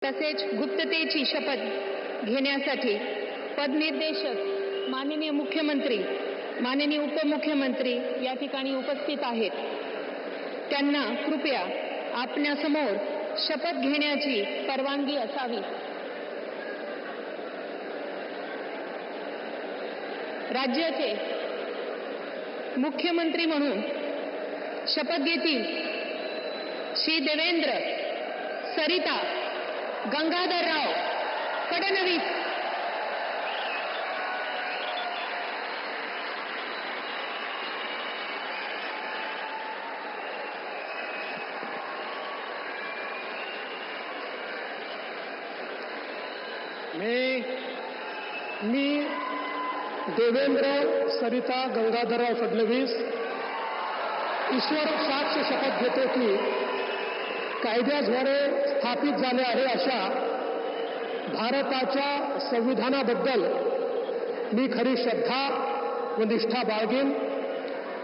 तसेच गुप्ततेची शपथ घेण्यासाठी पदनिर्देशक माननीय मुख्यमंत्री, माननीय उपमुख्यमंत्री या ठिकाणी उपस्थित आहेत. त्यांना कृपया आपल्यासमोर शपथ घेण्याची परवानगी असावी. राज्याचे मुख्यमंत्री म्हणून शपथ घेतील श्री देवेंद्र सरिता गंगाधरराव फडणवीस. मी देवेंद्र सरिता गंगाधरराव फडणवीस ईश्वर साक्ष शपथ घेतो की कायद्याद्वारे स्थापित झाले आहे अशा भारताच्या संविधानाबद्दल मी खरी श्रद्धा व निष्ठा बाळगेन.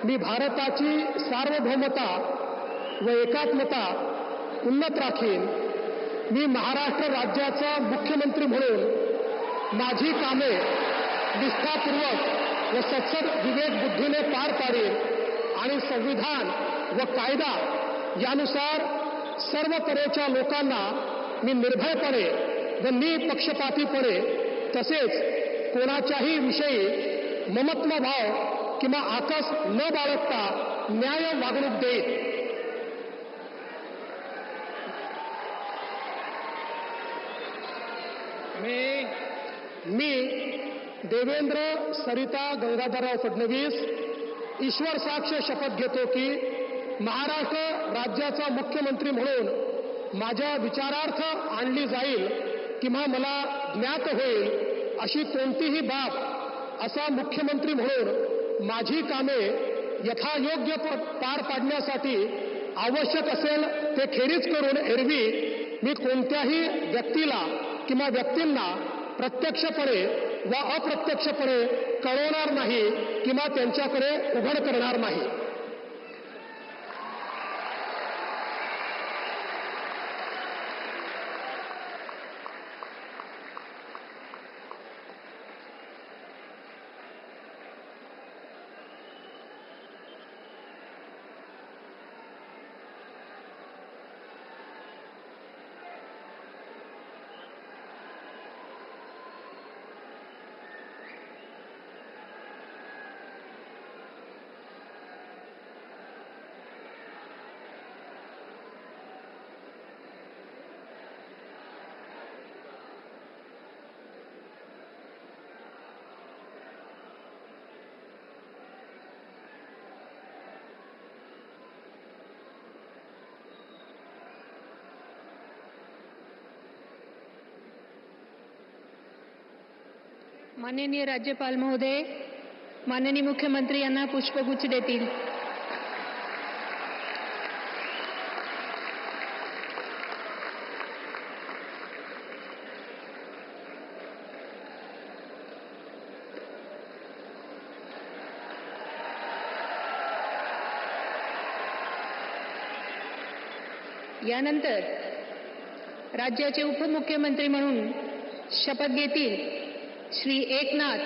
मी भारताची सार्वभौमता व एकात्मता उन्नत राखीन. मी महाराष्ट्र राज्याचा मुख्यमंत्री म्हणून माझी कामे निष्ठापूर्वक व सत्सद विवेक बुद्धीने पार पाडेन आणि संविधान व कायदा यानुसार सर्व तऱ्हेच्या लोकांना मी निर्भयपणे व निपक्षपातीपणे तसेच कोणाच्याही विषयी ममत्व भाव किंवा आकस न बाळगता न्याय वागणूक देईन. मी देवेंद्र सरिता गंगाधरराव फडणवीस ईश्वर साक्ष शपथ घेतो की महाराष्ट्र राज्याचा मुख्यमंत्री म्हणून माझ्या विचारार्थ आणली जाईल किंवा मला ज्ञात होईल अशी कोणतीही बाब असा मुख्यमंत्री म्हणून माझी कामे यथायोग्य पार पाडण्यासाठी आवश्यक असेल ते खेरीज करून एरवी मी कोणत्याही व्यक्तीला किंवा व्यक्तींना प्रत्यक्षपणे व अप्रत्यक्षपणे कळवणार नाही किंवा त्यांच्याकडे उघड करणार नाही. माननीय राज्यपाल महोदय, माननीय मुख्यमंत्री यांना पुष्पगुच्छ देतील. यानंतर राज्याचे उपमुख्यमंत्री म्हणून शपथ घेतील श्री एकनाथ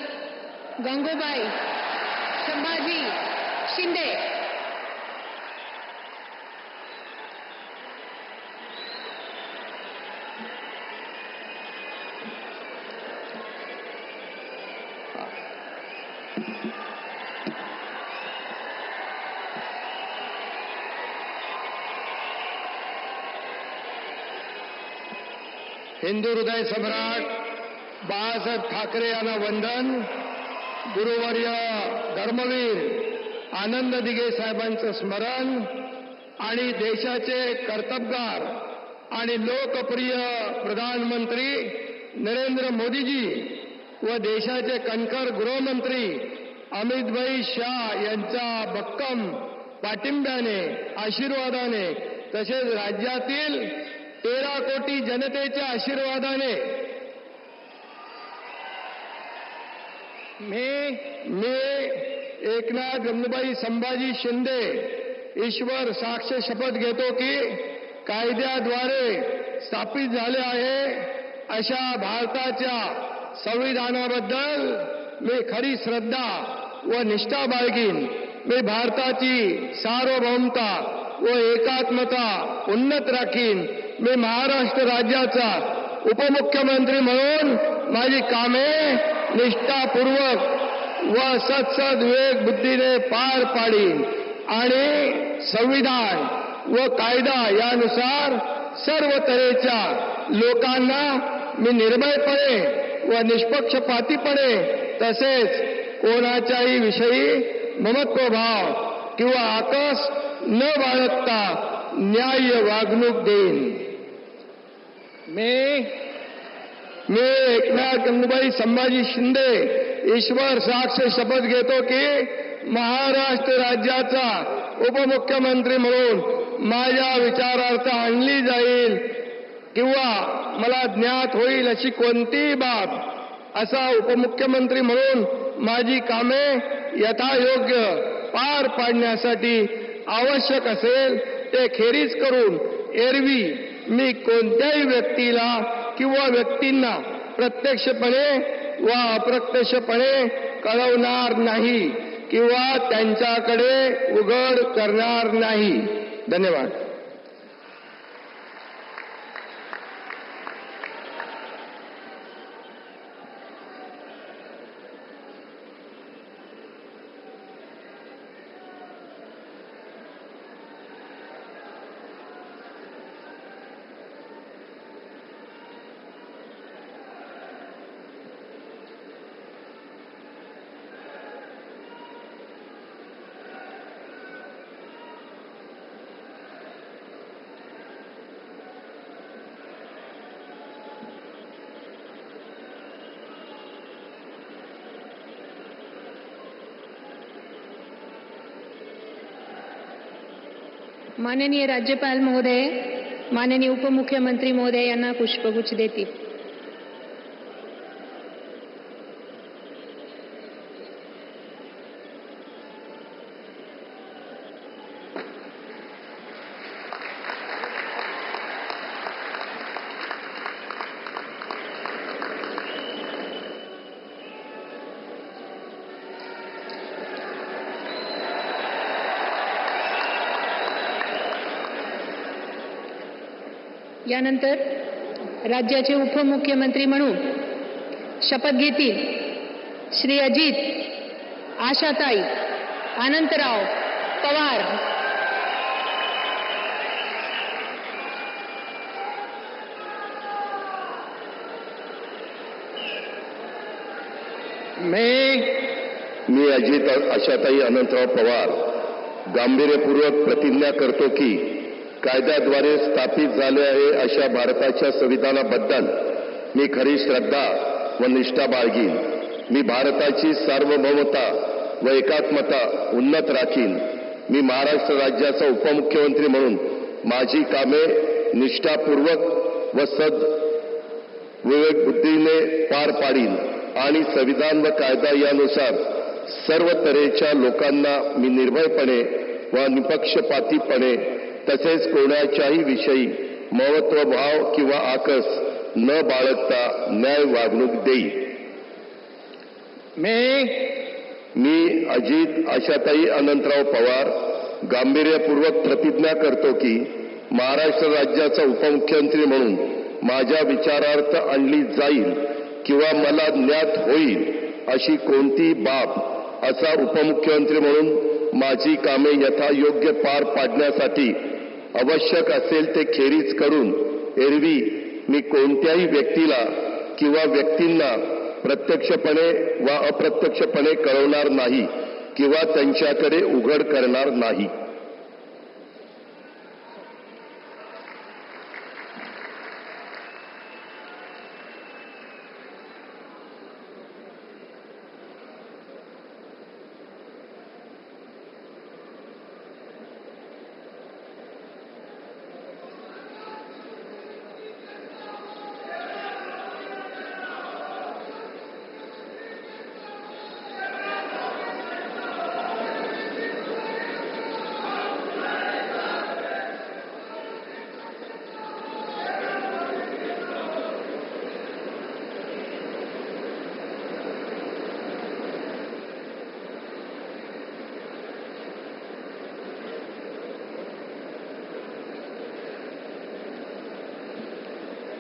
गंगूबाई संभाजी शिंदे. हिंदू हृदय सम्राट बाळासाहेब ठाकरे यांना वंदन. गुरुवर्य धर्मवीर आनंद दिघे साहेबांचं स्मरण आणि देशाचे कर्तबगार आणि लोकप्रिय प्रधानमंत्री नरेंद्र मोदीजी व देशाचे कणखर गृहमंत्री अमितभाई शाह यांच्या भक्कम पाठिंब्याने, आशीर्वादाने तसेच राज्यातील 13 कोटी जनतेच्या आशीर्वादाने मी एकनाथ गंगूबाई संभाजी शिंदे ईश्वर साक्ष शपथ घेतो की कायद्याद्वारे स्थापित झाले आहे अशा भारताच्या संविधानाबद्दल मी खरी श्रद्धा व निष्ठा बाळगीन. मी भारताची सार्वभौमता व एकात्मता उन्नत राखीन. मी महाराष्ट्र राज्याचा उपमुख्यमंत्री म्हणून माझी कामे निष्ठापूर्वक व सद्विवेक बुद्धीने पार पाडीन आणि संविधान व कायदा यानुसार सर्व तऱ्हेच्या लोकांना मी निर्भयपणे व निष्पक्षपातीपणे तसेच कोणाच्याही विषयी ममत्वभाव किंवा आकस न बाळगता न्याय्य वागणूक देईन. मी एकनाथ गंगूबाई संभाजी शिंदे ईश्वर साक्ष शपथ घेतो की महाराष्ट्र राज्याचा उपमुख्यमंत्री म्हणून माझ्या विचारार्थ आणली जाईल किंवा मला ज्ञात होईल अशी कोणतीही बाब असा उपमुख्यमंत्री म्हणून माझी कामे यथायोग्य पार पाडण्यासाठी आवश्यक असेल ते खेरीज करून एरवी मी कोणत्याही व्यक्तीला किंवा व्यक्तींना प्रत्यक्षपणे व अप्रत्यक्षपणे कळवणार नाही किंवा त्यांच्याकडे उघड करणार नाही. धन्यवाद. माननीय राज्यपाल महोदय, माननीय उपमुख्यमंत्री महोदय यांना पुष्पगुच्छ देतील. यानंतर राज्याचे उपमुख्यमंत्री म्हणून शपथ घेतील श्री अजित आशाताई अनंतराव पवार. मी अजित आशाताई अनंतराव पवार गांभीर्यपूर्वक प्रतिज्ञा करतो की कायद्याद्वारे स्थापित झाले आहे अशा भारताच्या संविधानाबद्दल मी खरी श्रद्धा व निष्ठा बाळगीन. मी भारताची सार्वभौमता व एकात्मता उन्नत राखीन. मी महाराष्ट्र राज्याचा उपमुख्यमंत्री म्हणून माझी कामे निष्ठापूर्वक व विवेक बुद्धीने पार पाडीन आणि संविधान व कायदा यानुसार सर्व तऱ्हेच्या लोकांना मी निर्भयपणे व निपक्षपातीपणे तसेच कोणाच्याही विषयी महत्वभाव किंवा आकस न बाळगता न्याय वागणूक देईल. मी अजित आशाताई अनंतराव पवार गांभीर्यपूर्वक प्रतिज्ञा करतो की महाराष्ट्र राज्याचा उपमुख्यमंत्री म्हणून माझ्या विचारार्थ आणली जाईल किंवा मला ज्ञात होईल अशी कोणती बाब असा उपमुख्यमंत्री म्हणून माझी कामे यथायोग्य पार पाडण्यासाठी आवश्यक असेल ते खेरीज करून एरवी मी कोणत्याही व्यक्तीला किंवा व्यक्तींना प्रत्यक्षपणे वा अप्रत्यक्षपणे कळवणार नाही किंवा त्यांच्याकडे उघड करणार नाही.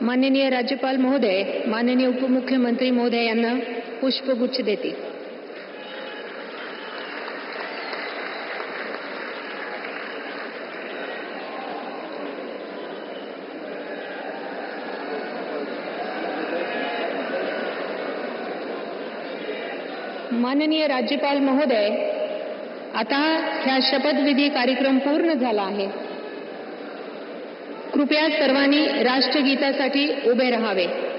माननीय राज्यपाल महोदय माननीय उपमुख्यमंत्री महोदय यांना पुष्पगुच्छ देतील. माननीय राज्यपाल महोदय, आता ह्या शपथविधी कार्यक्रम पूर्ण झाला आहे. कृपया सर्वांनी राष्ट्रगीतासाठी उभे राहावे.